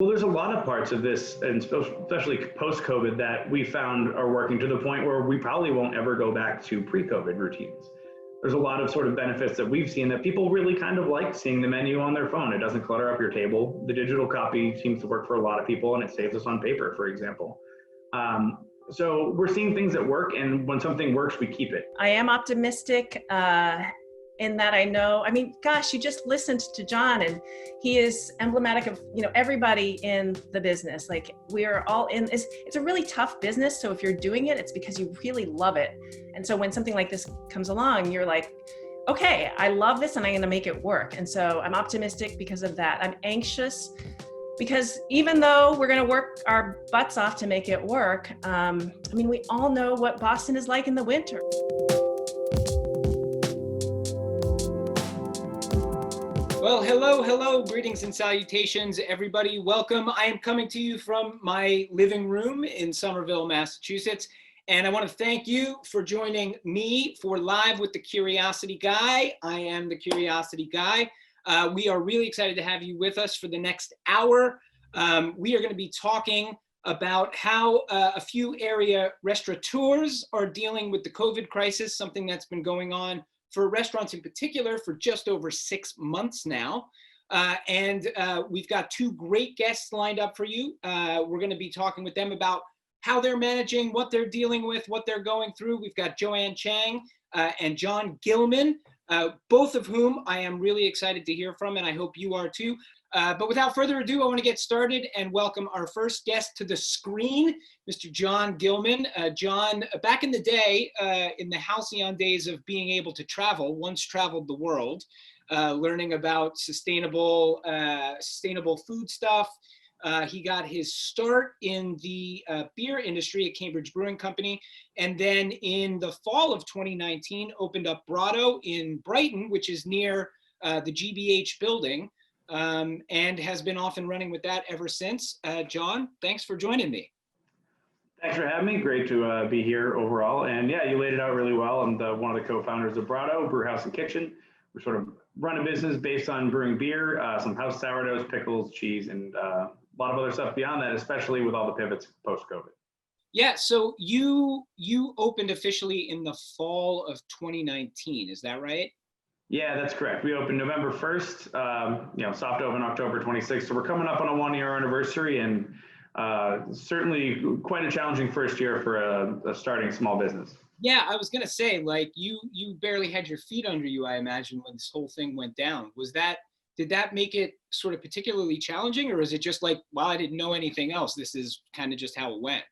Well, there's a lot of parts of this, and especially post-COVID, that we found are working to the point where we probably won't ever go back to pre-COVID routines. There's a lot of sort of benefits that we've seen that people really kind of like seeing the menu on their phone. It doesn't clutter up your table. The digital copy seems to work for a lot of people, and it saves us on paper, for example. So we're seeing things that work, and when something works, we keep it. I am optimistic in that gosh, you just listened to John, and he is emblematic of, everybody in the business. Like, we are all in, it's a really tough business. So if you're doing it, it's because you really love it. And so when something like this comes along, you're like, okay, I love this and I'm going to make it work. And so I'm optimistic because of that. I'm anxious because even though we're going to work our butts off to make it work, we all know what Boston is like in the winter. Well, hello, greetings and salutations, everybody. Welcome. I am coming to you from my living room in Somerville, Massachusetts. And I want to thank you for joining me for Live with the Curiosity Guy. I am the Curiosity Guy. We are really excited to have you with us for the next hour. We are going to be talking about how a few area restaurateurs are dealing with the COVID crisis, something that's been going on for restaurants in particular for just over 6 months now. And we've got two great guests lined up for you. We're going to be talking with them about how they're managing, what they're dealing with, what they're going through. We've got Joanne Chang and John Gilman, both of whom I am really excited to hear from, and I hope you are too. But without further ado, I want to get started and welcome our first guest to the screen, Mr. John Gilman. John, back in the day, in the halcyon days of being able to travel, once traveled the world, learning about sustainable food stuff. He got his start in the beer industry at Cambridge Brewing Company, and then in the fall of 2019 opened up Brato in Brighton, which is near the GBH building, and has been off and running with that ever since. John, thanks for joining me. Thanks for having me. Great to be here overall. And yeah, you laid it out really well. I'm one of the co-founders of Brato, Brewhouse and Kitchen. We sort of run a business based on brewing beer, some house sourdoughs, pickles, cheese, and a lot of other stuff beyond that, especially with all the pivots post-COVID. Yeah, so you opened officially in the fall of 2019, is that right? Yeah, that's correct. We opened November 1st, soft open October 26th. So we're coming up on a 1-year anniversary, and certainly quite a challenging first year for a starting small business. Yeah, I was gonna say, like, you barely had your feet under you, I imagine, when this whole thing went down. Did that make it sort of particularly challenging, or is it just like, well, I didn't know anything else, this is kind of just how it went?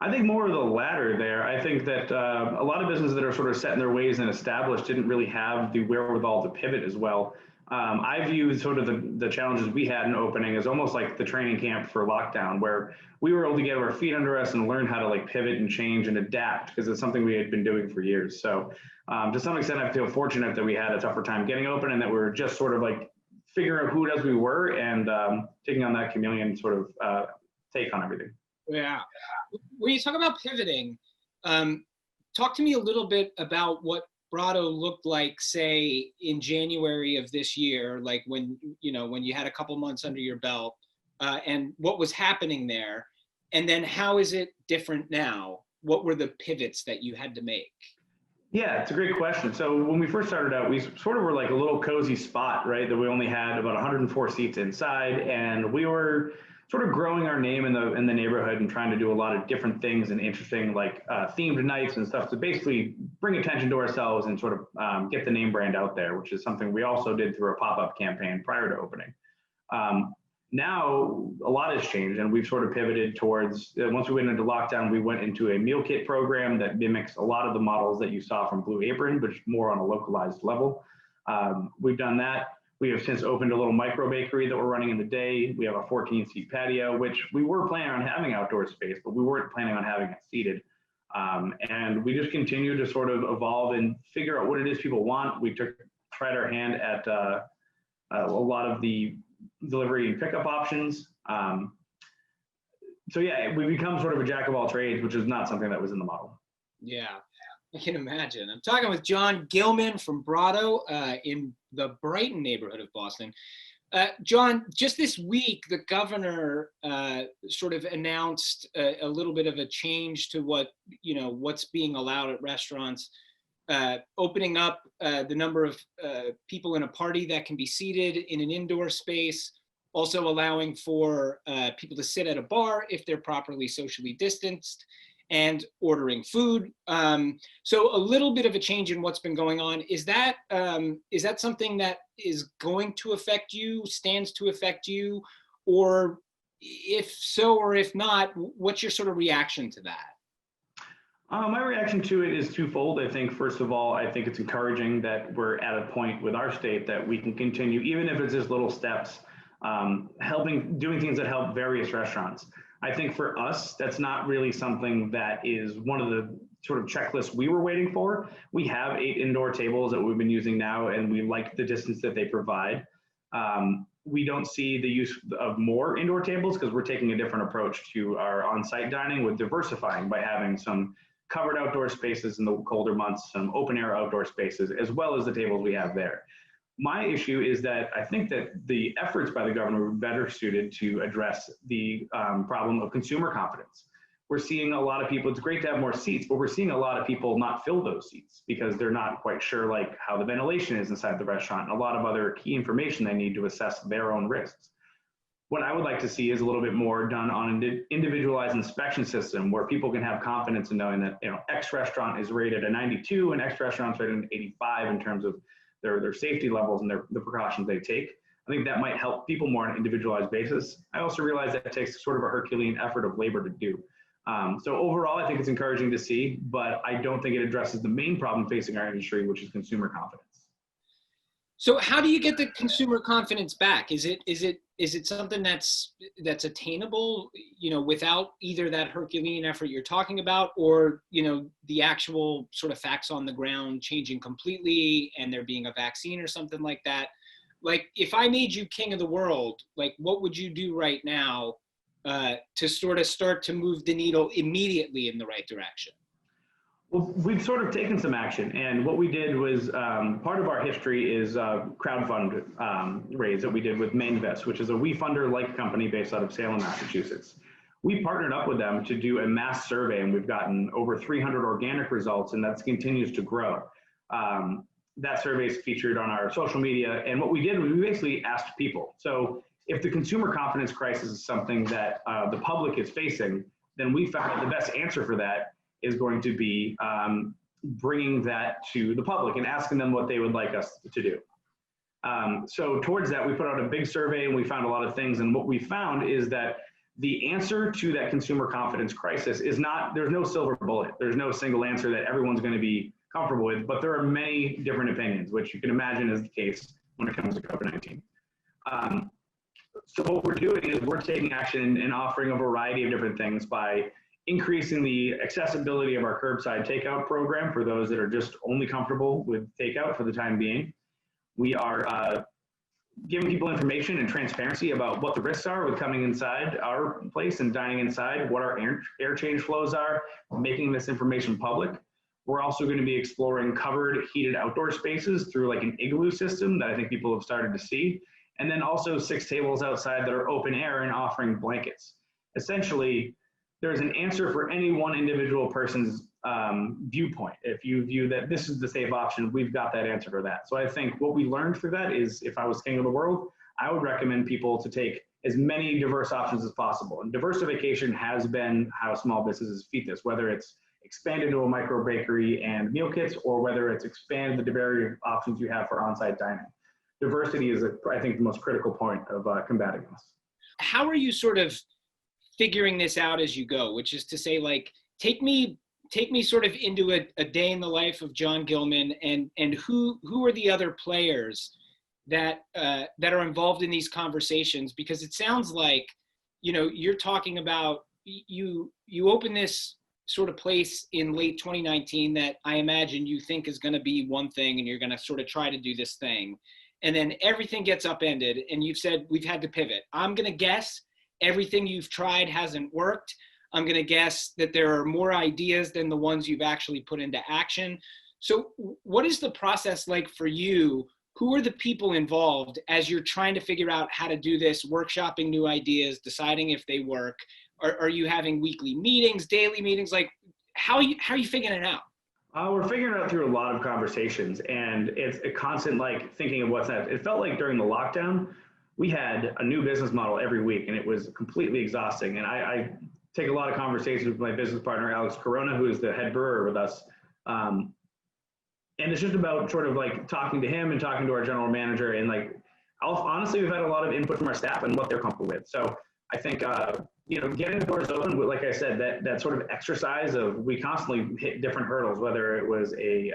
I think more of the latter there. I think that a lot of businesses that are sort of set in their ways and established didn't really have the wherewithal to pivot as well. I view sort of the challenges we had in opening as almost like the training camp for lockdown, where we were able to get our feet under us and learn how to like pivot and change and adapt, because it's something we had been doing for years. So to some extent, I feel fortunate that we had a tougher time getting open, and that we were just sort of like figuring out who it is we were and taking on that chameleon sort of take on everything. Yeah. When you talk about pivoting, talk to me a little bit about what Brato looked like, say, in January of this year, like when you had a couple months under your belt, and what was happening there, and then how is it different now? What were the pivots that you had to make? Yeah, it's a great question. So when we first started out, we sort of were like a little cozy spot, right? That we only had about 104 seats inside, and we were sort of growing our name in the neighborhood and trying to do a lot of different things and interesting like themed nights and stuff to basically bring attention to ourselves and sort of get the name brand out there, which is something we also did through a pop-up campaign prior to opening. Now a lot has changed, and we've sort of pivoted towards, once we went into lockdown, we went into a meal kit program that mimics a lot of the models that you saw from Blue Apron, but more on a localized level. We've done that. We have since opened a little micro bakery that we're running in the day. We have a 14-seat patio, which we were planning on having outdoor space, but we weren't planning on having it seated. And we just continue to sort of evolve and figure out what it is people want. We tried our hand at a lot of the delivery and pickup options. So yeah, we become sort of a jack of all trades, which is not something that was in the model. Yeah, I can imagine. I'm talking with John Gilman from Brato in the Brighton neighborhood of Boston. John, just this week, the governor sort of announced a little bit of a change to what's being allowed at restaurants, opening up the number of people in a party that can be seated in an indoor space, also allowing for people to sit at a bar if they're properly socially distanced, and ordering food. So a little bit of a change in what's been going on. Is that something that is going to affect you, stands to affect you? Or if so, or if not, what's your sort of reaction to that? My reaction to it is twofold. I think, first of all, I think it's encouraging that we're at a point with our state that we can continue, even if it's just little steps, doing things that help various restaurants. I think for us, that's not really something that is one of the sort of checklists we were waiting for. We have 8 indoor tables that we've been using now, and we like the distance that they provide. We don't see the use of more indoor tables because we're taking a different approach to our on-site dining with diversifying by having some covered outdoor spaces in the colder months, some open air outdoor spaces, as well as the tables we have there. My issue is that I think that the efforts by the governor were better suited to address the problem of consumer confidence. We're seeing a lot of people, it's great to have more seats, but we're seeing a lot of people not fill those seats because they're not quite sure like how the ventilation is inside the restaurant and a lot of other key information they need to assess their own risks. What I would like to see is a little bit more done on an individualized inspection system where people can have confidence in knowing that X restaurant is rated a 92 and X restaurant's rated an 85 in terms of their safety levels and the precautions they take. I think that might help people more on an individualized basis. I also realize that it takes sort of a Herculean effort of labor to do. So overall, I think it's encouraging to see, but I don't think it addresses the main problem facing our industry, which is consumer confidence. So how do you get the consumer confidence back? Is it something that's attainable, without either that Herculean effort you're talking about, or the actual sort of facts on the ground changing completely and there being a vaccine or something like that? Like, if I made you king of the world, like, what would you do right now to sort of start to move the needle immediately in the right direction? Well, we've sort of taken some action, and what we did was part of our history is crowdfund raise that we did with Mainvest, which is a WeFunder-like company based out of Salem, Massachusetts. We partnered up with them to do a mass survey, and we've gotten over 300 organic results, and that continues to grow. That survey is featured on our social media, and what we did was we basically asked people. So if the consumer confidence crisis is something that the public is facing, then we found that the best answer for that is going to be bringing that to the public and asking them what they would like us to do. So towards that, we put out a big survey and we found a lot of things. And what we found is that the answer to that consumer confidence crisis is not, there's no silver bullet. There's no single answer that everyone's going to be comfortable with, but there are many different opinions, which you can imagine is the case when it comes to COVID-19. So what we're doing is we're taking action and offering a variety of different things by increasing the accessibility of our curbside takeout program for those that are just only comfortable with takeout for the time being. We are giving people information and transparency about what the risks are with coming inside our place and dining inside, what our air change flows are, making this information public. We're also going to be exploring covered heated outdoor spaces through like an igloo system that I think people have started to see. And then also 6 tables outside that are open air and offering blankets. Essentially, there's an answer for any one individual person's viewpoint. If you view that this is the safe option, we've got that answer for that. So I think what we learned through that is if I was king of the world, I would recommend people to take as many diverse options as possible. And diversification has been how small businesses feed this, whether it's expanded to a micro bakery and meal kits, or whether it's expanded the variety of options you have for on-site dining. Diversity is, I think, the most critical point of combating this. How are you sort of figuring this out as you go, which is to say, like, take me sort of into a day in the life of John Gilman, and who are the other players that are involved in these conversations? Because it sounds like, you're talking about you open this sort of place in late 2019 that I imagine you think is going to be one thing, and you're going to sort of try to do this thing. And then everything gets upended, and you've said, we've had to pivot. I'm going to guess everything you've tried hasn't worked. I'm going to guess that there are more ideas than the ones you've actually put into action. So what is the process like for you who are the people involved as you're trying to figure out how to do this, workshopping new ideas, deciding if they work? Are you having weekly meetings, daily meetings? Like, how are you figuring it out? We're figuring it out through a lot of conversations, and it's a constant like thinking of what's next. It felt like during the lockdown, we had a new business model every week, and it was completely exhausting. And I take a lot of conversations with my business partner, Alex Corona, who is the head brewer with us. And it's just about sort of like talking to him and talking to our general manager. And like, honestly, we've had a lot of input from our staff and what they're comfortable with. So I think, getting the doors open, like I said, that sort of exercise of, we constantly hit different hurdles, whether it was a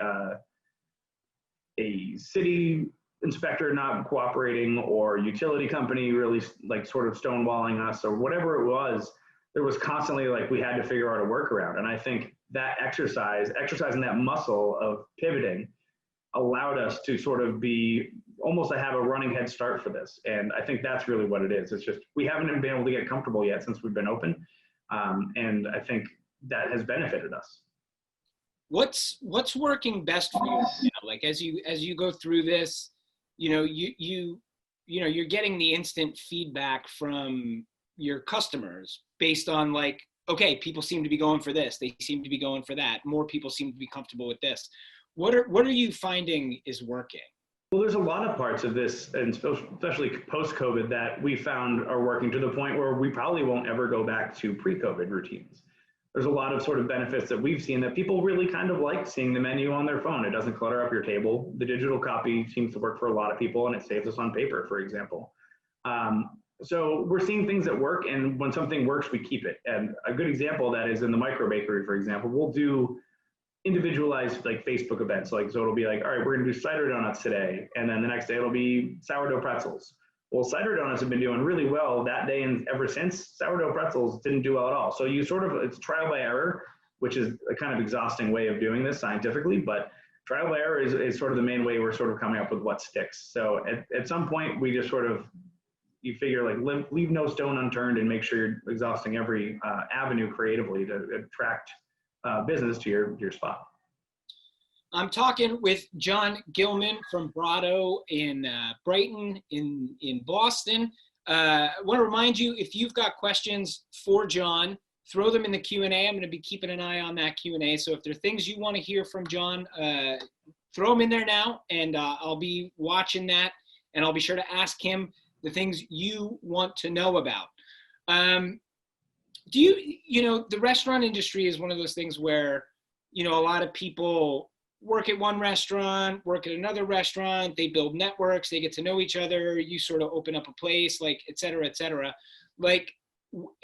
city inspector not cooperating or utility company really like sort of stonewalling us or whatever it was. There was constantly like, we had to figure out a workaround. And I think that exercising that muscle of pivoting allowed us to sort of be almost to have a running head start for this. And I think that's really what it is. It's just, we haven't been able to get comfortable yet since we've been open. And I think that has benefited us. What's working best for you now? Like, as you go through this, you're getting the instant feedback from your customers based on like, okay, people seem to be going for this. They seem to be going for that. More people seem to be comfortable with this. What are you finding is working? Well, there's a lot of parts of this, and especially post-COVID, that we found are working to the point where we probably won't ever go back to pre-COVID routines. There's a lot of sort of benefits that we've seen that people really kind of like seeing the menu on their phone. It doesn't clutter up your table. The digital copy seems to work for a lot of people, and it saves us on paper, for example. So we're seeing things that work, and when something works, we keep it. And a good example of that is in the micro bakery, for example. We'll do individualized like Facebook events. Like, so it'll be like, all right, we're gonna do cider donuts today. And then the next day it'll be sourdough pretzels. Well, cider donuts have been doing really well that day, and ever since, sourdough pretzels didn't do well at all. So you sort of, it's trial by error, which is a kind of exhausting way of doing this scientifically, but trial by error is sort of the main way we're sort of coming up with what sticks. So at some point, we just sort of, you figure like leave no stone unturned and make sure you're exhausting every avenue creatively to attract business to your spot. I'm talking with John Gilman from Brato in Brighton in Boston. I want to remind you, if you've got questions for John, throw them in the Q&A. I'm going to be keeping an eye on that Q&A. So if there are things you want to hear from John, throw them in there now, and I'll be watching that, and I'll be sure to ask him the things you want to know about. The restaurant industry is one of those things where, a lot of people work at one restaurant, work at another restaurant, they build networks, they get to know each other, you sort of open up a place, like, et cetera, et cetera. Like,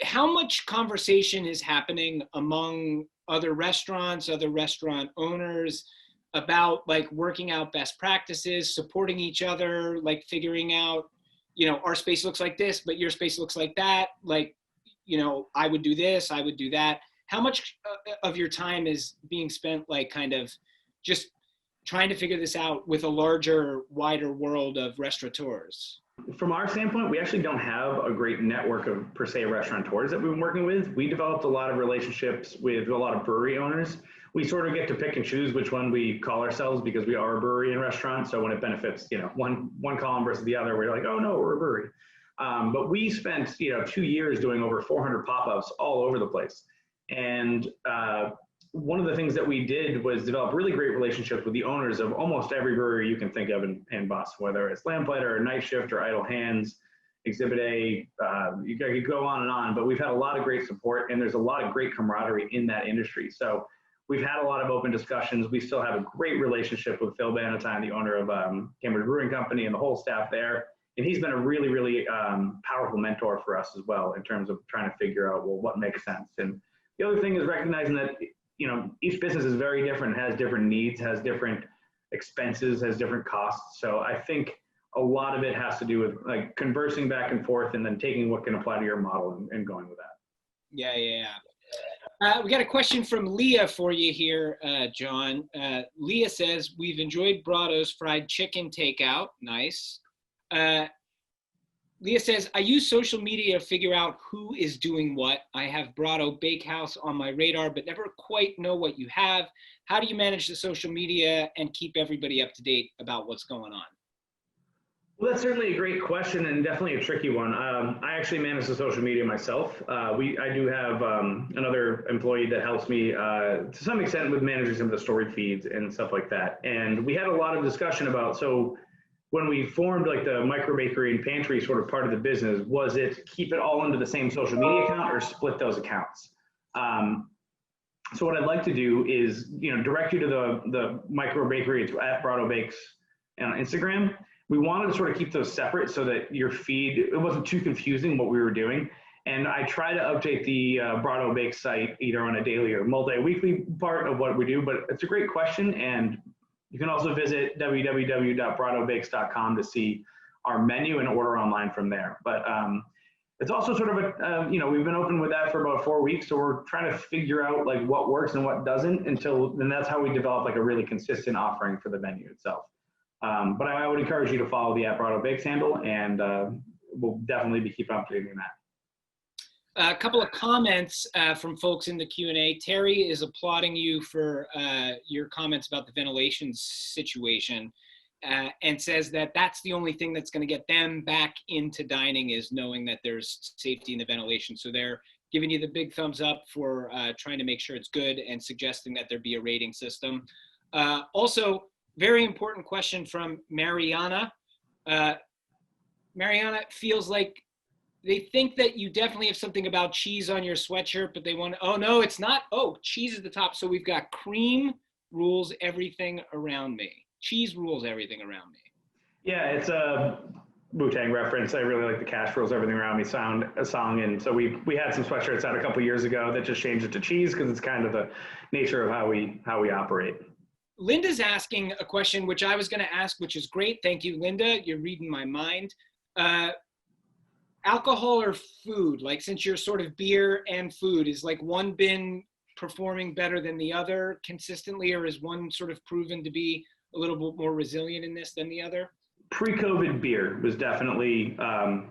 how much conversation is happening among other restaurants, other restaurant owners about like working out best practices, supporting each other, like figuring out, our space looks like this, but your space looks like that. Like, I would do this, I would do that. How much of your time is being spent like kind of just trying to figure this out with a larger, wider world of restaurateurs? From our standpoint, we actually don't have a great network of per se restaurateurs that we've been working with. We developed a lot of relationships with a lot of brewery owners. We sort of get to pick and choose which one we call ourselves because we are a brewery and restaurant. So when it benefits, one column versus the other, we're like, oh no, we're a brewery. But we spent, 2 years doing over 400 pop-ups all over the place. And one of the things that we did was develop really great relationships with the owners of almost every brewery you can think of in Boston, whether it's Lamplighter or Night Shift or Idle Hands, Exhibit A, you could go on, but we've had a lot of great support, and there's a lot of great camaraderie in that industry. So we've had a lot of open discussions. We still have a great relationship with Phil Bannatyne, the owner of Cambridge Brewing Company, and the whole staff there. And he's been a really, really powerful mentor for us as well in terms of trying to figure out, well, what makes sense. And the other thing is recognizing that, each business is very different, has different needs, has different expenses, has different costs. So I think a lot of it has to do with like conversing back and forth and then taking what can apply to your model and going with that. Yeah. We got a question from Leah for you here, John. Leah says, we've enjoyed Brato's fried chicken takeout. Nice. Leah says, I use social media to figure out who is doing what. I have Broto Bakehouse on my radar, but never quite know what you have. How do you manage the social media and keep everybody up to date about what's going on? Well, that's certainly a great question and definitely a tricky one. I actually manage the social media myself. I do have another employee that helps me to some extent with managing some of the story feeds and stuff like that. And we had a lot of discussion about, so when we formed like the micro bakery and pantry sort of part of the business, was it keep it all into the same social media account or split those accounts? So what I'd like to do is, direct you to the micro bakery. It's at Broto Bakes on Instagram. We wanted to sort of keep those separate so that your feed, it wasn't too confusing what we were doing. And I try to update the Brato Bake site either on a daily or multi-weekly part of what we do, but it's a great question. And you can also visit www.bratobakes.com to see our menu and order online from there. But it's also sort of we've been open with that for about 4 weeks. So we're trying to figure out like what works and what doesn't then that's how we develop like a really consistent offering for the menu itself. But I would encourage you to follow the Brato Bakes handle, and we'll definitely be keeping updating that. A couple of comments from folks in the Q&A. Terry is applauding you for your comments about the ventilation situation and says that that's the only thing that's going to get them back into dining is knowing that there's safety in the ventilation. So they're giving you the big thumbs up for trying to make sure it's good and suggesting that there be a rating system. Also, very important question from Mariana. Mariana feels like they think that you definitely have something about cheese on your sweatshirt, but they want, oh no, it's not. Oh, cheese is the top. So we've got cream rules everything around me. Cheese rules everything around me. Yeah, it's a Wu-Tang reference. I really like the Cash Rules Everything Around Me song. And so we had some sweatshirts out a couple years ago that just changed it to cheese because it's kind of the nature of how we operate. Linda's asking a question, which I was going to ask, which is great. Thank you, Linda. You're reading my mind. Alcohol or food? Like, since you're sort of beer and food, is like one bin performing better than the other consistently, or is one sort of proven to be a little bit more resilient in this than the other? Pre-COVID beer was definitely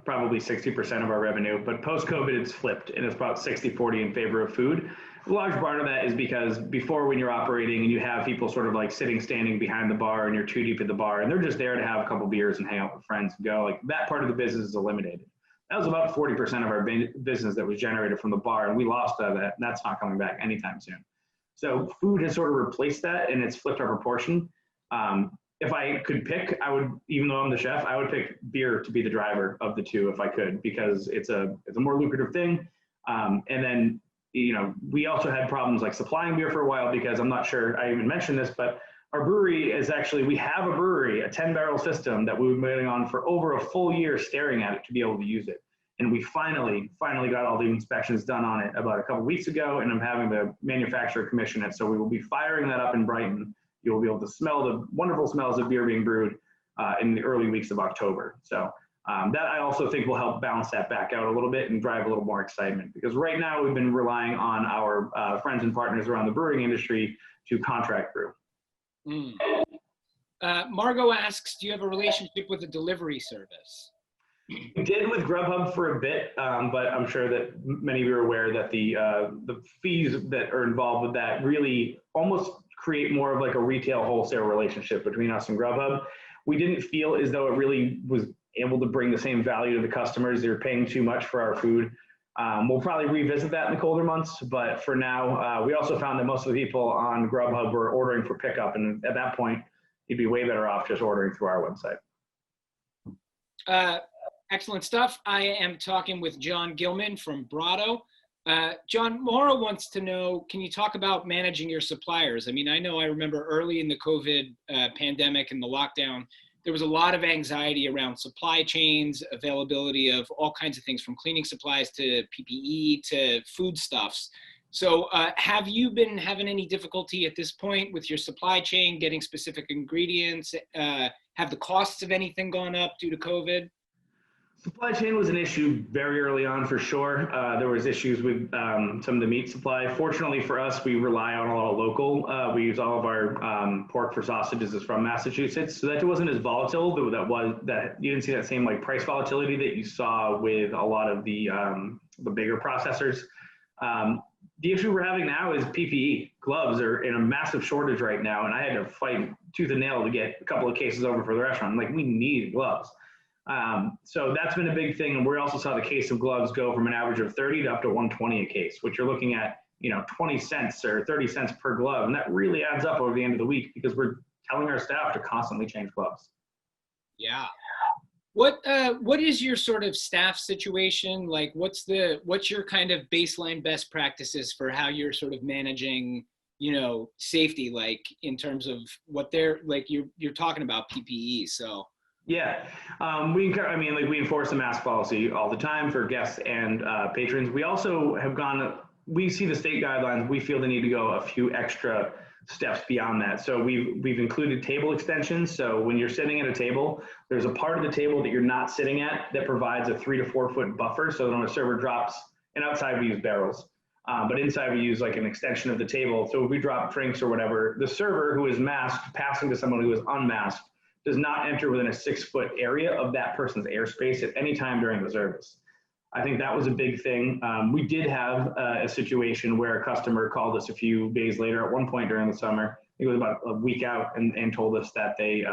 probably 60% of our revenue, but post-COVID it's flipped and it's about 60-40 in favor of food. A large part of that is because before, when you're operating and you have people sort of like standing behind the bar and you're too deep at the bar and they're just there to have a couple beers and hang out with friends and go, like that part of the business is eliminated. That was about 40% of our business that was generated from the bar, and we lost that. And that's not coming back anytime soon. So food has sort of replaced that, and it's flipped our proportion. If I could pick, I would, even though I'm the chef, I would pick beer to be the driver of the two if I could, because it's a more lucrative thing. And then, we also had problems like supplying beer for a while because I'm not sure I even mentioned this, but our brewery is actually, we have a brewery, a 10-barrel system that we've been waiting on for over a full year staring at it to be able to use it. And we finally got all the inspections done on it about a couple weeks ago, and I'm having the manufacturer commission it. So we will be firing that up in Brighton. You'll be able to smell the wonderful smells of beer being brewed in the early weeks of October. So that I also think will help balance that back out a little bit and drive a little more excitement, because right now we've been relying on our friends and partners around the brewing industry to contract brew. Margot asks, do you have a relationship with a delivery service? We did with Grubhub for a bit, but I'm sure that many of you are aware that the fees that are involved with that really almost create more of like a retail wholesale relationship between us and Grubhub. We didn't feel as though it really was able to bring the same value to the customers. They're paying too much for our food. We'll probably revisit that in the colder months, but for now, we also found that most of the people on Grubhub were ordering for pickup, and at that point, you'd be way better off just ordering through our website. Excellent stuff. I am talking with John Gilman from Brato. John, Maura wants to know, can you talk about managing your suppliers? I mean, I remember early in the COVID pandemic and the lockdown, there was a lot of anxiety around supply chains, availability of all kinds of things from cleaning supplies to PPE to foodstuffs. So have you been having any difficulty at this point with your supply chain, getting specific ingredients? Have the costs of anything gone up due to COVID? Supply chain was an issue very early on for sure. There was issues with some of the meat supply. Fortunately for us, we rely on a lot of local. We use all of our pork for sausages is from Massachusetts, so that it wasn't as volatile. That you didn't see that same like price volatility that you saw with a lot of the bigger processors. The issue we're having now is PPE. Gloves are in a massive shortage right now, and I had to fight tooth and nail to get a couple of cases over for the restaurant. I'm like, we need gloves. So that's been a big thing. And we also saw the case of gloves go from an average of 30 to up to 120 a case, which you're looking at, 20 cents or 30 cents per glove. And that really adds up over the end of the week because we're telling our staff to constantly change gloves. Yeah. What is your sort of staff situation? Like, what's your kind of baseline best practices for how you're sort of managing, safety, like in terms of what they're like, you're talking about PPE. So. Yeah, we enforce the mask policy all the time for guests and patrons. We also have we see the state guidelines. We feel the need to go a few extra steps beyond that. So we've included table extensions. So when you're sitting at a table, there's a part of the table that you're not sitting at that provides a 3 to 4 foot buffer. So that when a server drops, and outside we use barrels, but inside we use like an extension of the table. So if we drop drinks or whatever, the server who is masked passing to someone who is unmasked does not enter within a 6 foot area of that person's airspace at any time during the service. I think that was a big thing. We did have a situation where a customer called us a few days later at one point during the summer. It was about a week out and told us that they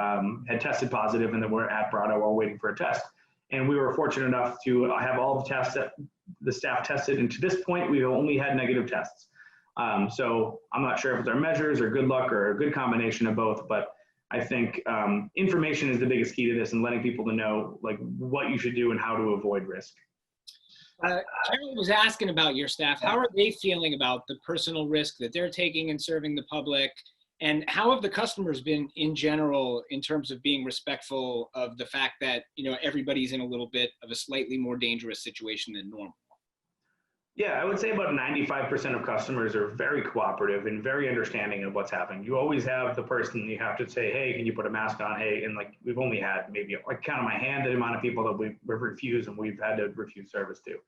had tested positive and that we're at Brato while waiting for a test. And we were fortunate enough to have all the tests that the staff tested. And to this point, we've only had negative tests. So I'm not sure if it's our measures or good luck or a good combination of both, but I think information is the biggest key to this and letting people to know like what you should do and how to avoid risk. Carol was asking about your staff. How are they feeling about the personal risk that they're taking in serving the public? And how have the customers been in general in terms of being respectful of the fact that, everybody's in a little bit of a slightly more dangerous situation than normal? Yeah, I would say about 95% of customers are very cooperative and very understanding of what's happening. You always have the person you have to say, hey, can you put a mask on? Hey, and like we've only had maybe like count on my hand the amount of people that we've refused and we've had to refuse service to.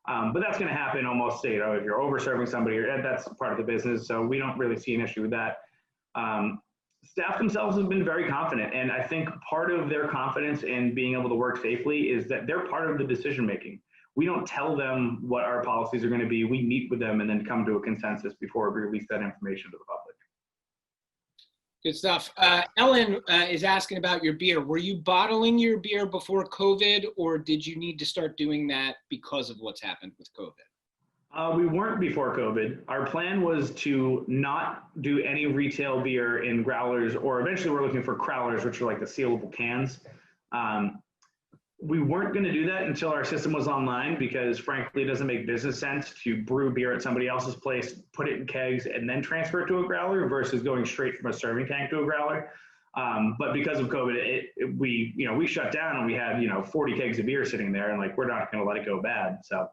But that's going to happen almost, if you're over serving somebody, that's part of the business. So we don't really see an issue with that. Staff themselves have been very confident. And I think part of their confidence in being able to work safely is that they're part of the decision making. We don't tell them what our policies are going to be. We meet with them and then come to a consensus before we release that information to the public. Good stuff. Ellen is asking about your beer. Were you bottling your beer before COVID, or did you need to start doing that because of what's happened with COVID? We weren't before COVID. Our plan was to not do any retail beer in growlers, or eventually we're looking for crowlers, which are like the sealable cans. We weren't going to do that until our system was online because frankly, it doesn't make business sense to brew beer at somebody else's place, put it in kegs, and then transfer it to a growler versus going straight from a serving tank to a growler. But because of COVID, we shut down and we had, 40 kegs of beer sitting there and like, we're not going to let it go bad. So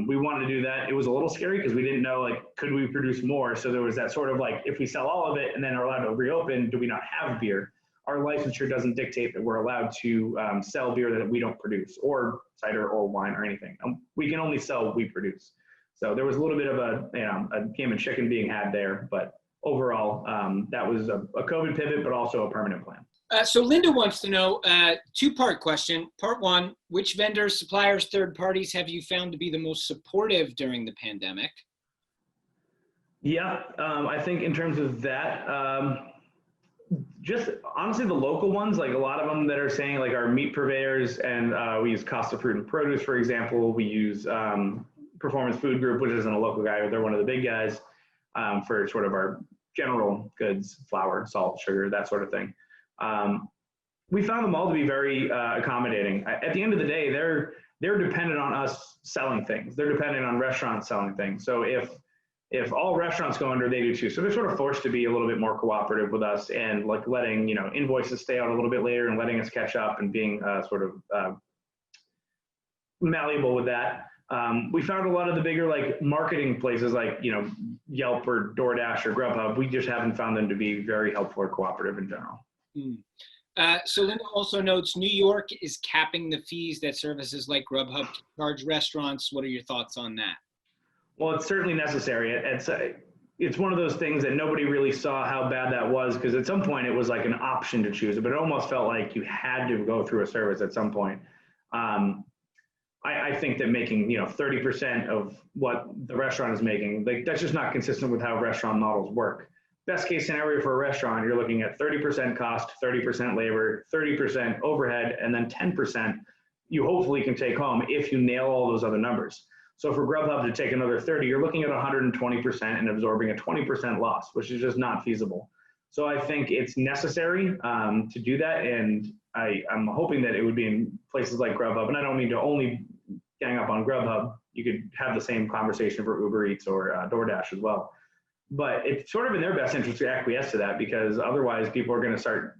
we wanted to do that. It was a little scary because we didn't know, like, could we produce more? So there was that sort of like, if we sell all of it and then are allowed to reopen, do we not have beer? Our licensure doesn't dictate that we're allowed to sell beer that we don't produce, or cider or wine or anything. We can only sell what we produce. So there was a little bit of a game of chicken being had there, but overall, that was a COVID pivot, but also a permanent plan. So Linda wants to know, two-part question. Part one, which vendors, suppliers, third parties have you found to be the most supportive during the pandemic? Yeah, I think in terms of that, just honestly, the local ones, like a lot of them that are saying like our meat purveyors, and we use Costa Fruit and Produce, for example. We use Performance Food Group, which isn't a local guy, they're one of the big guys for sort of our general goods, flour, salt, sugar, that sort of thing. We found them all to be very accommodating. At the end of the day, they're dependent on us selling things. They're dependent on restaurants selling things. So if all restaurants go under, they do too. So they're sort of forced to be a little bit more cooperative with us and like letting, invoices stay out a little bit later and letting us catch up and being sort of malleable with that. We found a lot of the bigger like marketing places like, Yelp or DoorDash or Grubhub, we just haven't found them to be very helpful or cooperative in general. So Linda also notes New York is capping the fees that services like Grubhub charge restaurants. What are your thoughts on that? Well, it's certainly necessary. It's one of those things that nobody really saw how bad that was, because at some point it was like an option to choose it, but it almost felt like you had to go through a service at some point. I think that making 30% of what the restaurant is making, like that's just not consistent with how restaurant models work. best case scenario for a restaurant, you're looking at 30% cost, 30% labor, 30% overhead, and then 10% you hopefully can take home if you nail all those other numbers. So for Grubhub to take another 30, you're looking at 120% and absorbing a 20% loss, which is just not feasible. So I think it's necessary to do that, and I'm hoping that it would be in places like Grubhub, and I don't mean to only gang up on Grubhub. You could have the same conversation for Uber Eats or DoorDash as well. But it's sort of in their best interest to acquiesce to that, because otherwise people are going to start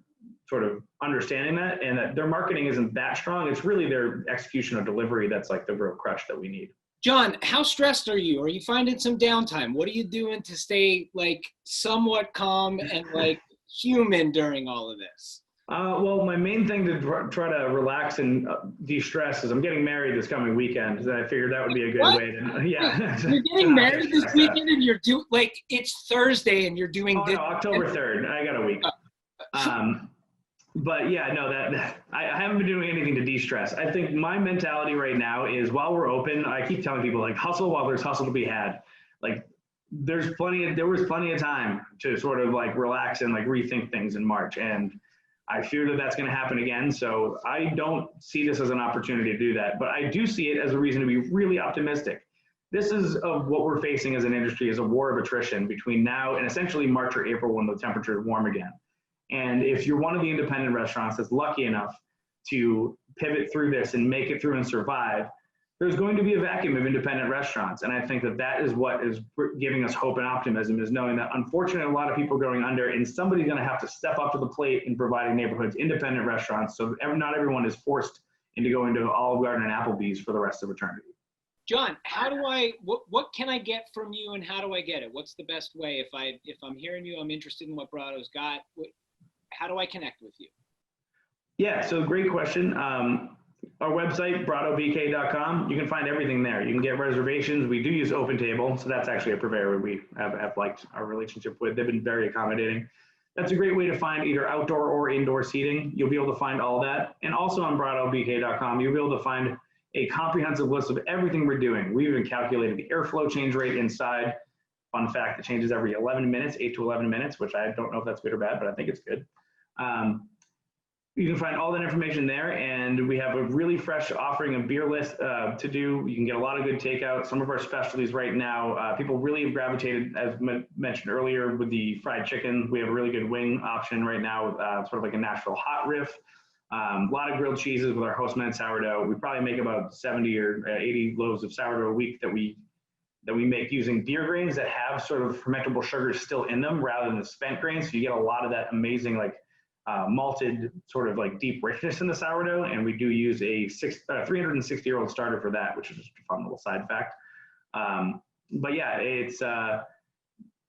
sort of understanding that, and that their marketing isn't that strong. It's really their execution of delivery that's like the real crutch that we need. John, how stressed are you? Are you finding some downtime? What are you doing to stay like somewhat calm and like human during all of this? Well, my main thing to try to relax and de-stress is I'm getting married this coming weekend. So I figured that would be a good way to, yeah. You're getting married this weekend and you're doing, like, it's Thursday and you're doing this. No, October 3rd. I got a week. But yeah, no, I haven't been doing anything to de-stress. I think my mentality right now is, while we're open, I keep telling people, like, hustle while there's hustle to be had. Like, there was plenty of time to sort of like relax and like rethink things in March. And I fear that that's going to happen again. So I don't see this as an opportunity to do that, but I do see it as a reason to be really optimistic. This is what we're facing as an industry, is a war of attrition between now and essentially March or April, when the temperature is warm again. And if you're one of the independent restaurants that's lucky enough to pivot through this and make it through and survive, there's going to be a vacuum of independent restaurants. And I think that that is what is giving us hope and optimism, is knowing that unfortunately a lot of people are going under, and somebody's going to have to step up to the plate in providing neighborhoods independent restaurants, so not everyone is forced into going to Olive Garden and Applebee's for the rest of eternity. John, what can I get from you, and how do I get it? What's the best way? If I'm hearing you, I'm interested in what Brato's got. How do I connect with you? Yeah, so great question. Our website, BratoBK.com, you can find everything there. You can get reservations. We do use OpenTable, so that's actually a purveyor we have liked our relationship with. They've been very accommodating. That's a great way to find either outdoor or indoor seating. You'll be able to find all that. And also on BratoBK.com, you'll be able to find a comprehensive list of everything we're doing. We even calculated the airflow change rate inside. Fun fact, it changes every 11 minutes, 8 to 11 minutes, which I don't know if that's good or bad, but I think it's good. You can find all that information there, and we have a really fresh offering of beer list to do. You can get a lot of good takeout. Some of our specialties right now, people really have gravitated, as mentioned earlier, with the fried chicken. We have a really good wing option right now, with sort of like a Nashville hot riff. A lot of grilled cheeses with our Hostman sourdough. We probably make about 70 or 80 loaves of sourdough a week that we make using deer grains that have sort of fermentable sugars still in them, rather than the spent grains. So you get a lot of that amazing, like, malted sort of like deep richness in the sourdough, and we do use a 360-year-old starter for that, which is just a fun little side fact. But yeah, it's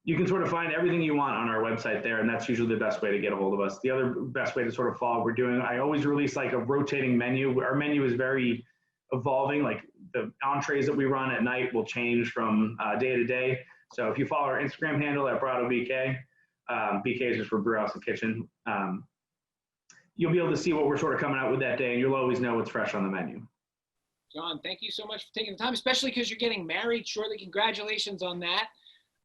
you can sort of find everything you want on our website there, and that's usually the best way to get a hold of us. The other best way to sort of follow what we're doing, I always release like a rotating menu. Our menu is very evolving. Like, the entrees that we run at night will change from day to day. So if you follow our Instagram handle at Broto BK, BK is just for Brewhouse and Kitchen, you'll be able to see what we're sort of coming out with that day, and you'll always know what's fresh on the menu. John, thank you so much for taking the time, especially because you're getting married shortly. Congratulations on that.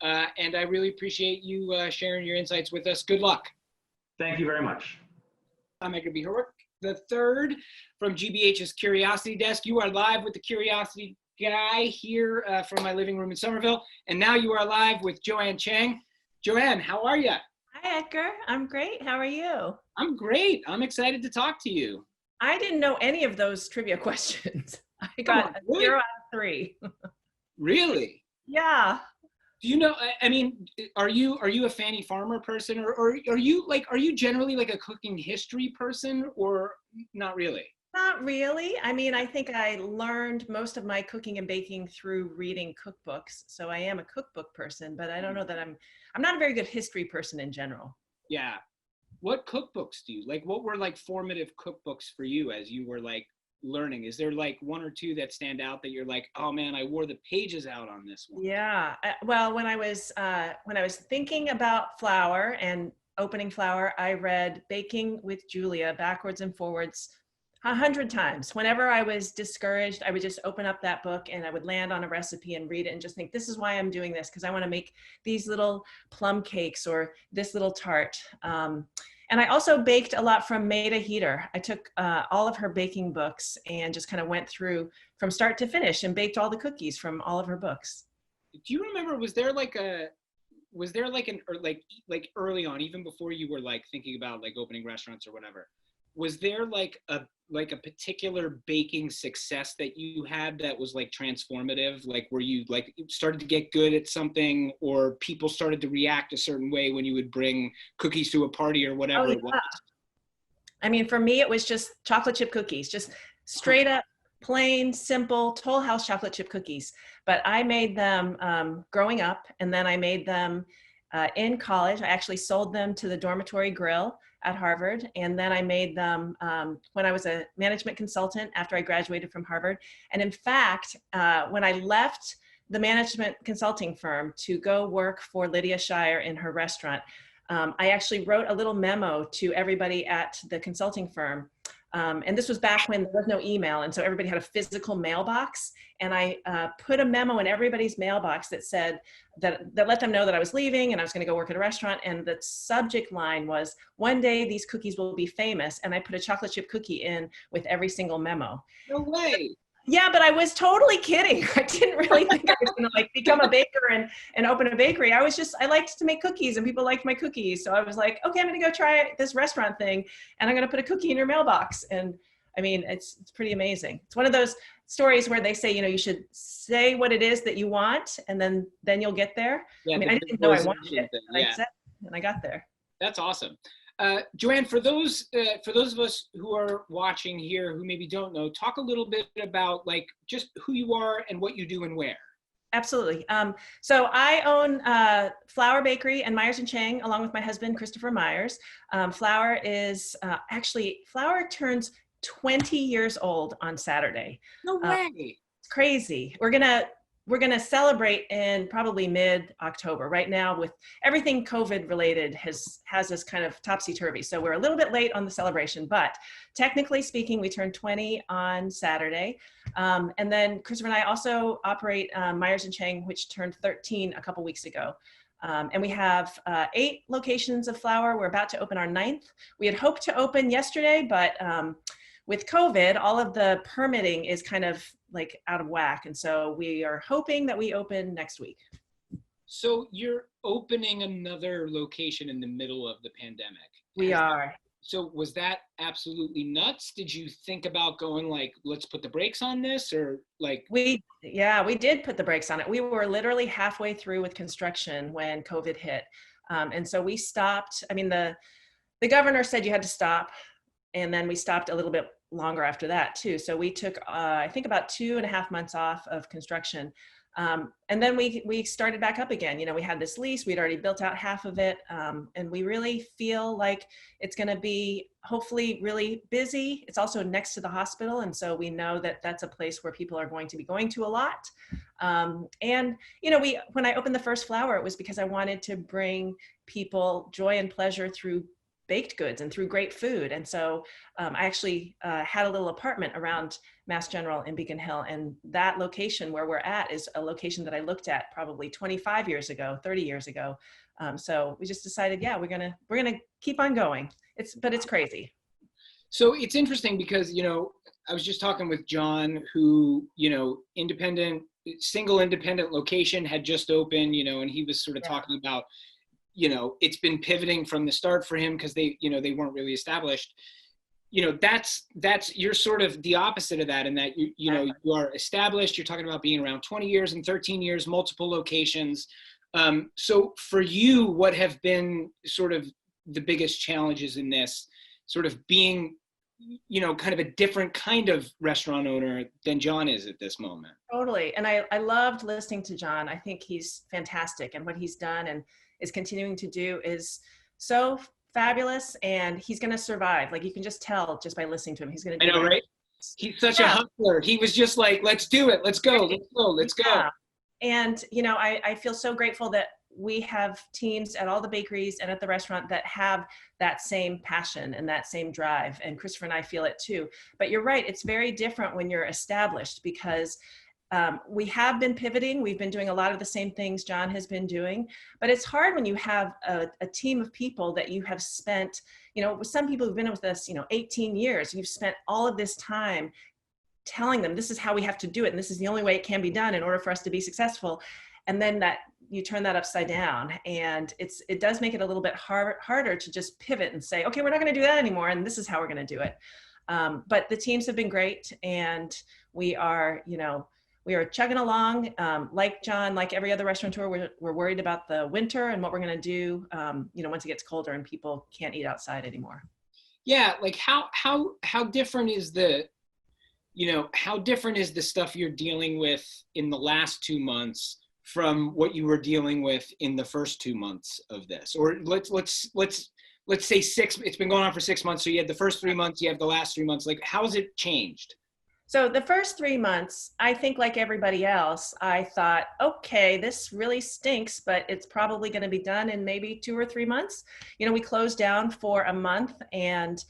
And I really appreciate you sharing your insights with us. Good luck. Thank you very much. I'm Edgar Herwick III from GBH's Curiosity Desk. You are live with the Curiosity Guy here from my living room in Somerville. And now you are live with Joanne Chang. Joanne, how are you? Hi, Edgar. I'm great. How are you? I'm great. I'm excited to talk to you. I didn't know any of those trivia questions. I got a 0 out of 3. Really? Yeah. Do you know, I mean, are you a Fanny Farmer person, or are you generally like a cooking history person, or not really? Not really. I mean, I think I learned most of my cooking and baking through reading cookbooks. So I am a cookbook person, but I don't know that I'm not a very good history person in general. Yeah. What cookbooks do you like? What were like formative cookbooks for you as you were like learning? Is there like one or two that stand out that you're like, oh man, I wore the pages out on this one? Yeah. Well, when I was thinking about flour and opening flour, I read Baking with Julia backwards and forwards 100 times. Whenever I was discouraged, I would just open up that book and I would land on a recipe and read it and just think, this is why I'm doing this, because I want to make these little plum cakes or this little tart. And I also baked a lot from Maida Heater. I took all of her baking books and just kind of went through from start to finish and baked all the cookies from all of her books. Do you remember, was there like early on, even before you were like thinking about like opening restaurants or whatever, was there like a particular baking success that you had that was like transformative, like where you like started to get good at something, or people started to react a certain way when you would bring cookies to a party or whatever it was? I mean, for me, it was just chocolate chip cookies, just straight up, plain, simple, Toll House chocolate chip cookies. But I made them growing up, and then I made them in college. I actually sold them to the dormitory grill at Harvard. And then I made them when I was a management consultant after I graduated from Harvard. And in fact, when I left the management consulting firm to go work for Lydia Shire in her restaurant, I actually wrote a little memo to everybody at the consulting firm. And this was back when there was no email. And so everybody had a physical mailbox. And I put a memo in everybody's mailbox that said that let them know that I was leaving and I was going to go work at a restaurant. And the subject line was, one day these cookies will be famous. And I put a chocolate chip cookie in with every single memo. No way. Yeah, but I was totally kidding. I didn't really think I was going to like become a baker and open a bakery. I liked to make cookies and people liked my cookies. So I was like, okay, I'm going to go try this restaurant thing and I'm going to put a cookie in your mailbox. And I mean, it's pretty amazing. It's one of those stories where they say, you should say what it is that you want and then you'll get there. Yeah, I mean, I didn't know I wanted it, but I said it and I got there. That's awesome. Joanne, for those of us who are watching here who maybe don't know, talk a little bit about like just who you are and what you do and where. Absolutely. So I own Flour Bakery and Myers+Chang along with my husband, Christopher Myers. Flour is Flour turns 20 years old on Saturday. No way. It's crazy. We're gonna celebrate in probably mid-October. Right now, with everything COVID related has us kind of topsy-turvy. So we're a little bit late on the celebration, but technically speaking, we turned 20 on Saturday. And then Christopher and I also operate Myers+Chang, which turned 13 a couple weeks ago. And we have 8 locations of Flour. We're about to open our 9th. We had hoped to open yesterday, but with COVID, all of the permitting is kind of like out of whack. And so we are hoping that we open next week. So you're opening another location in the middle of the pandemic. We are. So was that absolutely nuts? Did you think about going like, let's put the brakes on this, or like? We did put the brakes on it. We were literally halfway through with construction when COVID hit. And so we stopped. I mean, the governor said you had to stop. And then we stopped a little bit longer after that too. So we took, I think about 2.5 months off of construction. And then we started back up again. We had this lease, we'd already built out half of it. And we really feel like it's gonna be hopefully really busy. It's also next to the hospital. And so we know that that's a place where people are going to be going to a lot. And when I opened the first Flour, it was because I wanted to bring people joy and pleasure through baked goods and through great food. And so I actually had a little apartment around Mass General in Beacon Hill. And that location where we're at is a location that I looked at probably 25 years ago, 30 years ago. So we just decided, yeah, we're gonna keep on going. It's crazy. So it's interesting because, I was just talking with John who, single independent location had just opened, and he was sort of talking about, it's been pivoting from the start for him because they weren't really established. That's you're sort of the opposite of that in that you are established. You're talking about being around 20 years and 13 years, multiple locations. So for you, what have been sort of the biggest challenges in this sort of being, kind of a different kind of restaurant owner than John is at this moment? Totally. And I loved listening to John. I think he's fantastic, and what he's done and is continuing to do is so fabulous, and he's going to survive. Like you can just tell just by listening to him, he's going to do it. Right? He's such a hustler. He was just like, let's do it. Let's go. Let's go. Let's go. And, I feel so grateful that we have teams at all the bakeries and at the restaurant that have that same passion and that same drive. And Christopher and I feel it too. But you're right, it's very different when you're established, because we have been pivoting. We've been doing a lot of the same things John has been doing, but it's hard when you have a team of people that you have spent, some people who've been with us, 18 years, you've spent all of this time telling them this is how we have to do it, and this is the only way it can be done in order for us to be successful. And then that you turn that upside down, and it does make it a little bit harder to just pivot and say, okay, we're not going to do that anymore, and this is how we're going to do it. But the teams have been great, and we are chugging along. Like John, like every other restaurateur, we're worried about the winter and what we're going to do, once it gets colder and people can't eat outside anymore. Yeah, like how different is how different is the stuff you're dealing with in the last 2 months from what you were dealing with in the first 2 months of this? Or let's say it's been going on for 6 months. So you had the first 3 months, you have the last 3 months. Like, how has it changed? So the first 3 months, I think like everybody else, I thought, okay, this really stinks, but it's probably going to be done in maybe 2 or 3 months. We closed down for a month, and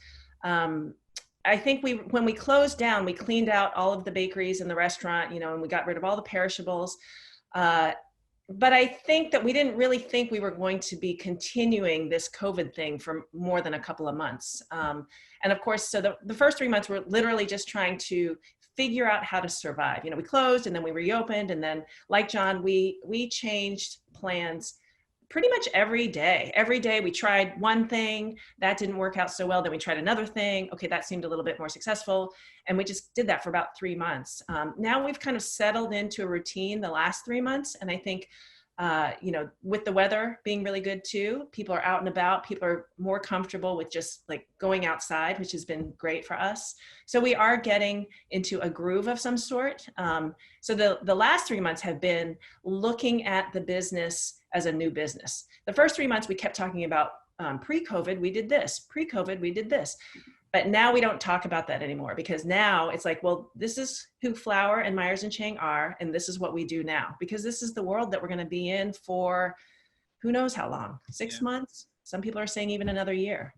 I think when we closed down, we cleaned out all of the bakeries in the restaurant, and we got rid of all the perishables. But I think that we didn't really think we were going to be continuing this COVID thing for more than a couple of months. And of course, so the first 3 months were literally just trying to figure out how to survive. We closed and then we reopened. And then, like John, we changed plans pretty much every day. Every day we tried one thing, that didn't work out so well. Then we tried another thing. Okay, that seemed a little bit more successful. And we just did that for about 3 months. Now we've kind of settled into a routine the last 3 months. And I think, with the weather being really good too, people are out and about, people are more comfortable with just like going outside, which has been great for us. So we are getting into a groove of some sort. So the last 3 months have been looking at the business as a new business. The first 3 months we kept talking about pre-COVID, we did this, pre-COVID, we did this. But now we don't talk about that anymore, because now it's like, well, this is who Flour and Myers+Chang are, and this is what we do now, because this is the world that we're going to be in for who knows how long, 6 months. Some people are saying even another year.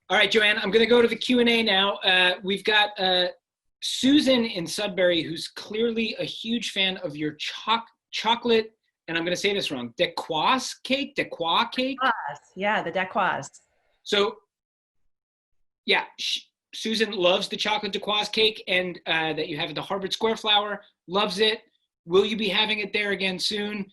All right, Joanne, I'm going to go to the Q&A now. We've got Susan in Sudbury, who's clearly a huge fan of your chocolate, and I'm going to say this wrong, Decoy cake? Decoy cake? Yeah, the Decoy. So, yeah, Susan loves the chocolate Decoy cake, and that you have at the Harvard Square Flour, loves it. Will you be having it there again soon?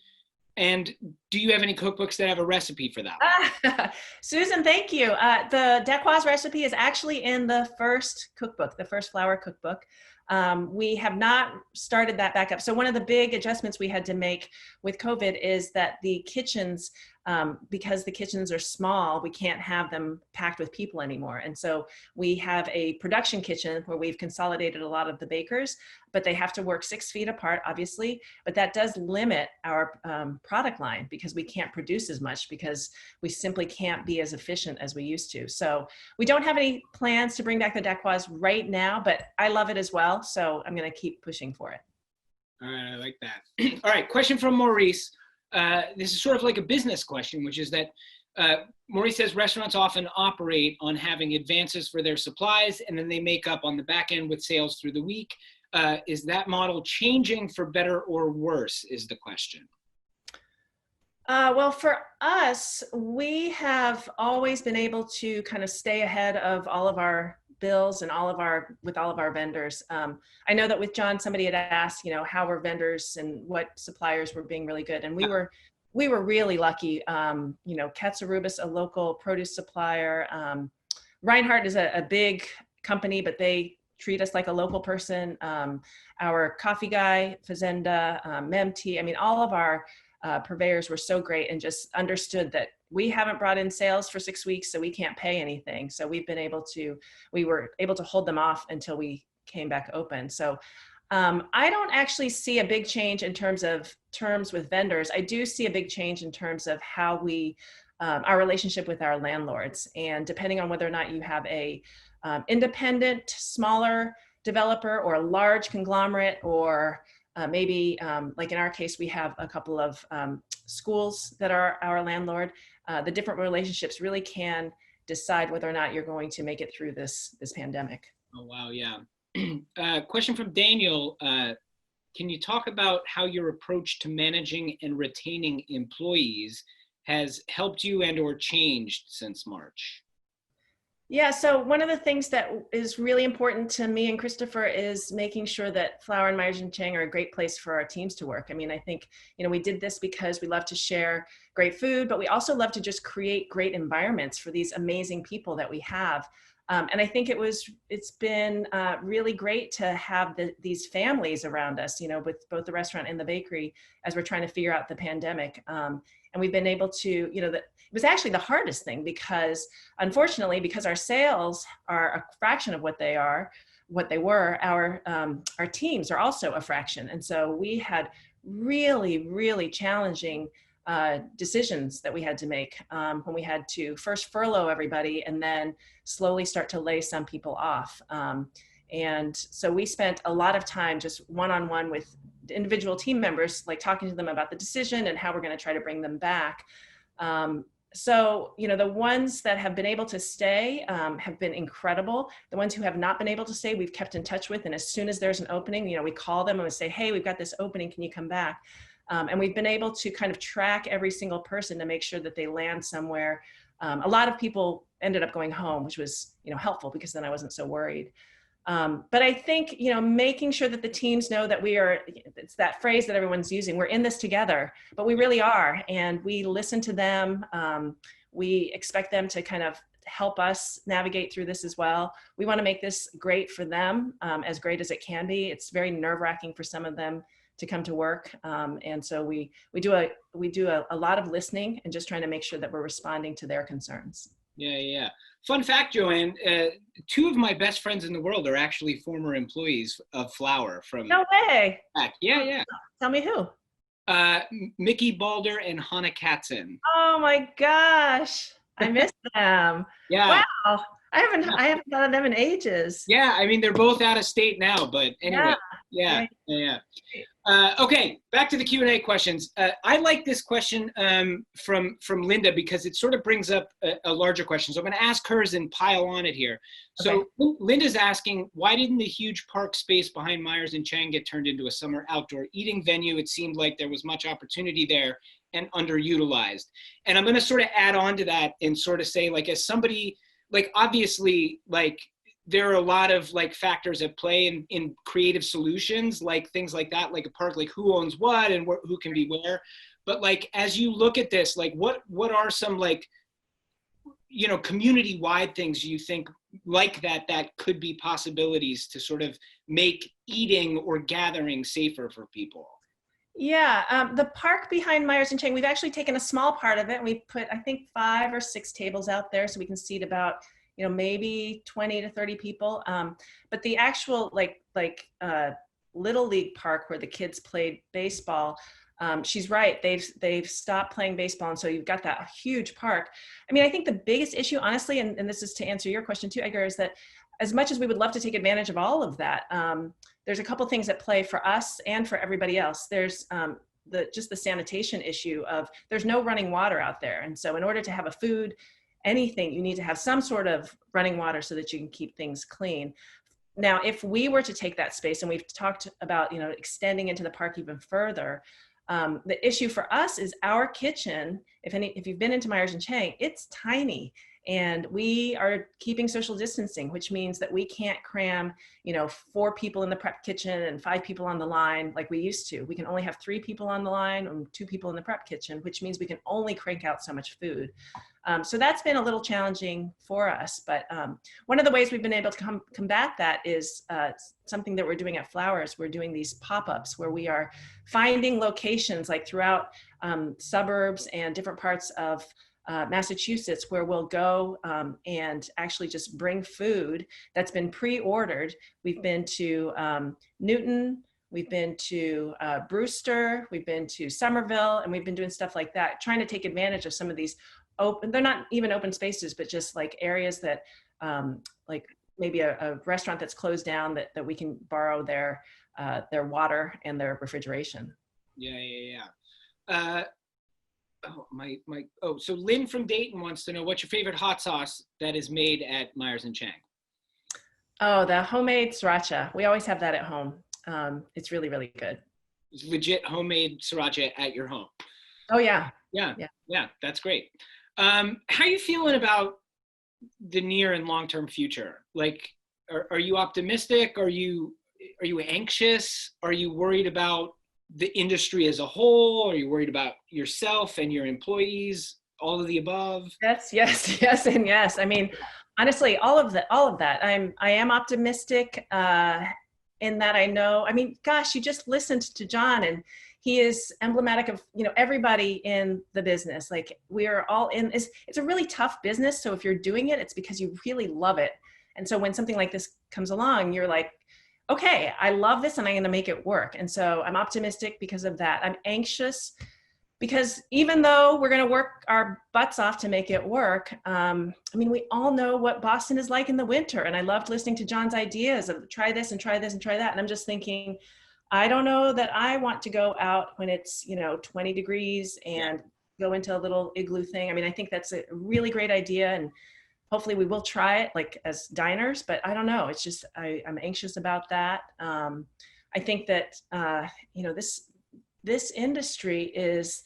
And do you have any cookbooks that have a recipe for that? Susan, thank you. The Decoy recipe is actually in the first cookbook, the first flour cookbook. We have not started that back up. So one of the big adjustments we had to make with COVID is that the kitchens, because the kitchens are small, we can't have them packed with people anymore. And so we have a production kitchen where we've consolidated a lot of the bakers, but they have to work 6 feet apart, obviously. But that does limit our product line, because we can't produce as much, because we simply can't be as efficient as we used to. So we don't have any plans to bring back the Decoys right now, but I love it as well. So I'm going to keep pushing for it. All right, I like that. All right, question from Maurice. This is sort of like a business question, which is that Maurice says restaurants often operate on having advances for their supplies, and then they make up on the back end with sales through the week. Is that model changing for better or worse, is the question. Well, for us, we have always been able to kind of stay ahead of all of our bills and with all of our vendors. I know that with John, somebody had asked, how were vendors and what suppliers were being really good. And we were really lucky. Katsarubis, a local produce supplier. Reinhardt is a big company, but they treat us like a local person. Our coffee guy, Fazenda, Memti, I mean, all of our purveyors were so great and just understood that we haven't brought in sales for 6 weeks, so we can't pay anything. So we were able to hold them off until we came back open. So I don't actually see a big change in terms of terms with vendors. I do see a big change in terms of how our relationship with our landlords. And depending on whether or not you have a independent, smaller developer or a large conglomerate or maybe like in our case, we have a couple of schools that are our landlord. The different relationships really can decide whether or not you're going to make it through this pandemic. Oh, wow. Yeah. Question from Daniel. Can you talk about how your approach to managing and retaining employees has helped you and or changed since March? Yeah, so one of the things that is really important to me and Christopher is making sure that Flour and Myers+Chang are a great place for our teams to work. I mean, I think, we did this because we love to share great food, but we also love to just create great environments for these amazing people that we have. And I think it's been really great to have these families around us, with both the restaurant and the bakery as we're trying to figure out the pandemic. And we've been able to, it was actually the hardest thing because unfortunately, because our sales are a fraction of what they were, our teams are also a fraction. And so we had really, really challenging decisions that we had to make when we had to first furlough everybody and then slowly start to lay some people off. And so we spent a lot of time just one-on-one with individual team members, like talking to them about the decision and how we're going to try to bring them back. So, the ones that have been able to stay have been incredible. The ones who have not been able to stay, we've kept in touch with. And as soon as there's an opening, we call them and we say, hey, we've got this opening, can you come back? And we've been able to kind of track every single person to make sure that they land somewhere. A lot of people ended up going home, which was, helpful because then I wasn't so worried. But I think, making sure that the teams know that it's that phrase that everyone's using, we're in this together, but we really are. And we listen to them. We expect them to kind of help us navigate through this as well. We want to make this great for them, as great as it can be. It's very nerve-wracking for some of them to come to work. And so we do a lot of listening and just trying to make sure that we're responding to their concerns. Yeah. Fun fact, Joanne, two of my best friends in the world are actually former employees of Flour from. No way. Back. Yeah. Tell me who. Mickey Balder and Hannah Katzen. Oh my gosh. I miss them. Yeah. Wow. I haven't thought of them in ages. Yeah, I mean, they're both out of state now, but anyway, yeah. Okay, back to the Q&A questions. I like this question from Linda because it sort of brings up a larger question. So I'm going to ask hers and pile on it here. So okay. Linda's asking, why didn't the huge park space behind Myers+Chang get turned into a summer outdoor eating venue? It seemed like there was much opportunity there and underutilized. And I'm going to sort of add on to that and sort of say, like, as somebody, like, obviously, like, there are a lot of like factors at play in creative solutions, like things like that, like a park, like who owns what and who can be where. But like, as you look at this, like what are some like, community-wide things you think like that could be possibilities to sort of make eating or gathering safer for people? Yeah, the park behind Myers+Chang, we've actually taken a small part of it and we put, I think, 5 or 6 tables out there so we can seat about, maybe 20 to 30 people. But the actual like Little League park where the kids played baseball, she's right, they've stopped playing baseball. And so you've got that huge park. I mean, I think the biggest issue, honestly, and this is to answer your question too, Edgar, is that as much as we would love to take advantage of all of that, there's a couple things at play for us and for everybody else. There's just the sanitation issue of there's no running water out there. And so in order to have a food, anything, you need to have some sort of running water so that you can keep things clean. Now, if we were to take that space, and we've talked about, extending into the park even further, the issue for us is our kitchen. If you've been into Myers+Chang, it's tiny. And we are keeping social distancing, which means that we can't cram, 4 people in the prep kitchen and 5 people on the line like we used to. We can only have 3 people on the line and 2 people in the prep kitchen, which means we can only crank out so much food. So that's been a little challenging for us. But one of the ways we've been able to combat that is something that we're doing at Flowers. We're doing these pop-ups where we are finding locations like throughout suburbs and different parts of Massachusetts, where we'll go and actually just bring food that's been pre-ordered. We've been to Newton, we've been to Brewster, we've been to Somerville, and we've been doing stuff like that, trying to take advantage of some of these they're not even open spaces, but just like areas that like maybe a restaurant that's closed down that we can borrow their their water and their refrigeration. Yeah. So Lynn from Dayton wants to know, what's your favorite hot sauce that is made at Myers+Chang? Oh, the homemade sriracha. We always have that at home. It's really, really good. It's legit homemade sriracha at your home. Oh yeah. Yeah, that's great. How are you feeling about the near and long-term future? Like, are you optimistic? Are you anxious? Are you worried about the industry as a whole? Are you worried about yourself and your employees? All of the above? Yes, and yes. I mean, honestly, all of that. I am optimistic in that I know. I mean, gosh, you just listened to John, and he is emblematic of everybody in the business. Like, we are all in. It's a really tough business. So if you're doing it, it's because you really love it. And so when something like this comes along, you're like, okay, I love this and I'm going to make it work. And so I'm optimistic because of that. I'm anxious because even though we're going to work our butts off to make it work, I mean, we all know what Boston is like in the winter. And I loved listening to John's ideas of try this and try this and try that. And I'm just thinking, I don't know that I want to go out when it's, 20 degrees and go into a little igloo thing. I mean, I think that's a really great idea. And hopefully we will try it like as diners, but I don't know. It's just, I'm anxious about that. I think that, this industry is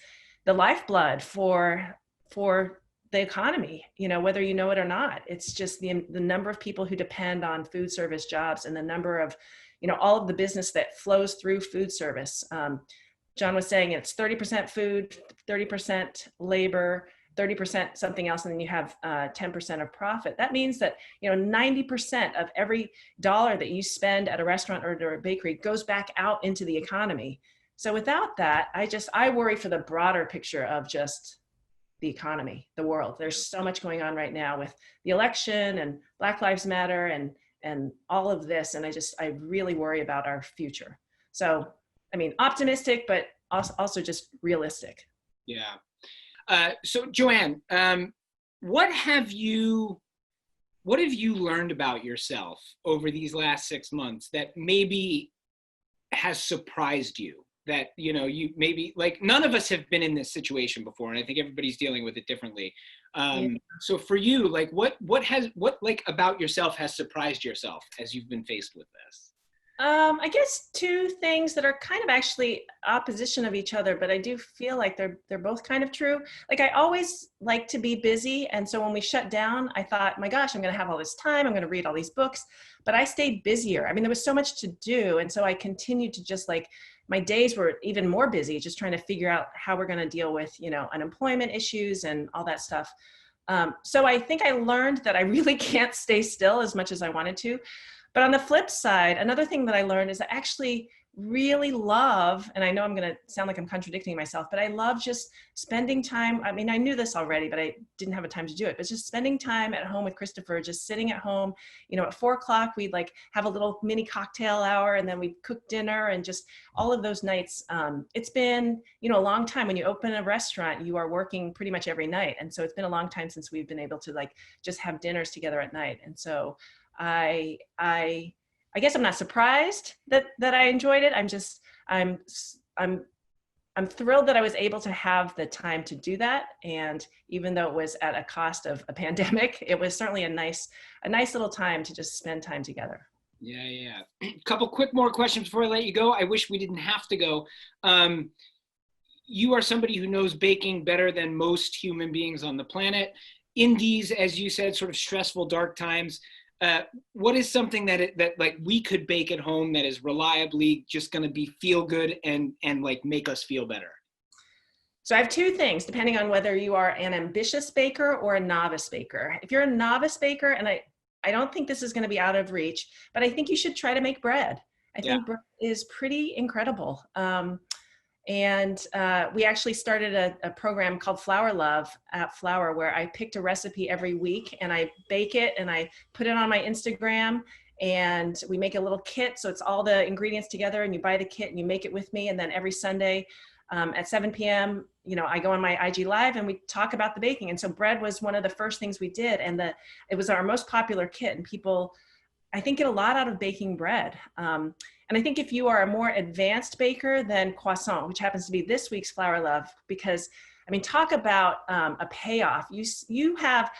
the lifeblood for the economy, whether you know it or not. It's just the number of people who depend on food service jobs and the number of, all of the business that flows through food service. John was saying it's 30% food, 30% labor, 30% something else, and then you have 10% of profit. That means that 90% of every dollar that you spend at a restaurant or a bakery goes back out into the economy. So without that, I worry for the broader picture of just the economy, the world. There's so much going on right now with the election and Black Lives Matter and all of this, and I really worry about our future. So, I mean, optimistic, but also just realistic. Yeah. So Joanne, what have you learned about yourself over these last 6 months that maybe has surprised you? That, you maybe, like, none of us have been in this situation before, and I think everybody's dealing with it differently. So for you, like, what about yourself has surprised yourself as you've been faced with this? I guess two things that are kind of actually opposition of each other, but I do feel like they're both kind of true. Like, I always like to be busy. And so when we shut down, I thought, my gosh, I'm going to have all this time. I'm going to read all these books, but I stayed busier. I mean, there was so much to do. And so I continued to just, like, my days were even more busy, just trying to figure out how we're going to deal with, unemployment issues and all that stuff. So I think I learned that I really can't stay still as much as I wanted to. But on the flip side, another thing that I learned is I actually really love, and I know I'm going to sound like I'm contradicting myself, but I love just spending time. I mean, I knew this already, but I didn't have a time to do it. But just spending time at home with Christopher, just sitting at home, at 4 o'clock, we'd like have a little mini cocktail hour, and then we'd cook dinner, and just all of those nights. It's been, a long time. When you open a restaurant, you are working pretty much every night. And so it's been a long time since we've been able to, like, just have dinners together at night. And so I guess I'm not surprised that I enjoyed it. I'm thrilled that I was able to have the time to do that. And even though it was at a cost of a pandemic, it was certainly a nice little time to just spend time together. Yeah. A couple quick more questions before I let you go. I wish we didn't have to go. You are somebody who knows baking better than most human beings on the planet. In these, as you said, sort of stressful, dark times, what is something that like we could bake at home that is reliably just going to be feel good and like make us feel better? So I have two things, depending on whether you are an ambitious baker or a novice baker. If you're a novice baker, and I don't think this is going to be out of reach, but I think you should try to make bread. I think bread is pretty incredible. And we actually started a program called Flour Love at Flour, where I picked a recipe every week and I bake it and I put it on my Instagram, and we make a little kit. So it's all the ingredients together, and you buy the kit and you make it with me. And then every Sunday at 7 p.m., I go on my IG Live and we talk about the baking. And so bread was one of the first things we did. And it was our most popular kit, and people I think get a lot out of baking bread. And I think if you are a more advanced baker, then croissant, which happens to be this week's Flour Love, because I mean, talk about a payoff. You have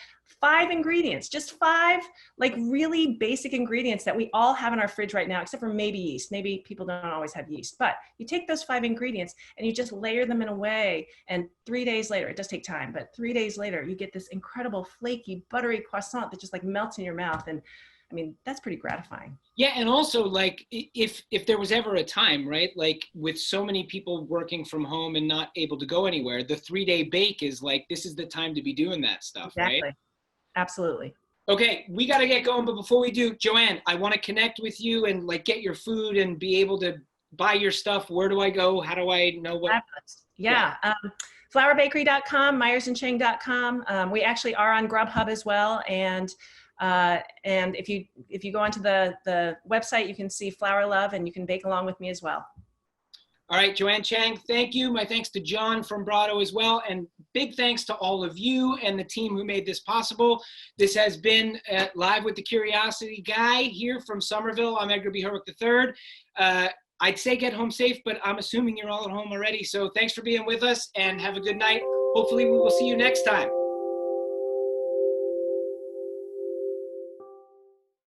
5 ingredients, just 5 like really basic ingredients that we all have in our fridge right now, except for maybe yeast. Maybe people don't always have yeast, but you take those 5 ingredients and you just layer them in a way, and 3 days later, it does take time, but 3 days later, you get this incredible flaky, buttery croissant that just like melts in your mouth. And I mean, that's pretty gratifying. Yeah, and also like if there was ever a time, right, like with so many people working from home and not able to go anywhere, the 3-day bake is like, this is the time to be doing that stuff, exactly. Right? Absolutely. Okay, we got to get going, but before we do, Joanne, I want to connect with you and like get your food and be able to buy your stuff. Where do I go? How do I know what? Yeah. Flourbakery.com, MyersandChang.com. We actually are on Grubhub as well, and if you go onto the website, you can see Flour Love, and you can bake along with me as well. All right, Joanne Chang, thank you. My thanks to John from Brato as well. And big thanks to all of you and the team who made this possible. This has been Live with the Curiosity Guy here from Somerville. I'm Edgar Herwick III. I'd say get home safe, but I'm assuming you're all at home already. So thanks for being with us and have a good night. Hopefully we will see you next time.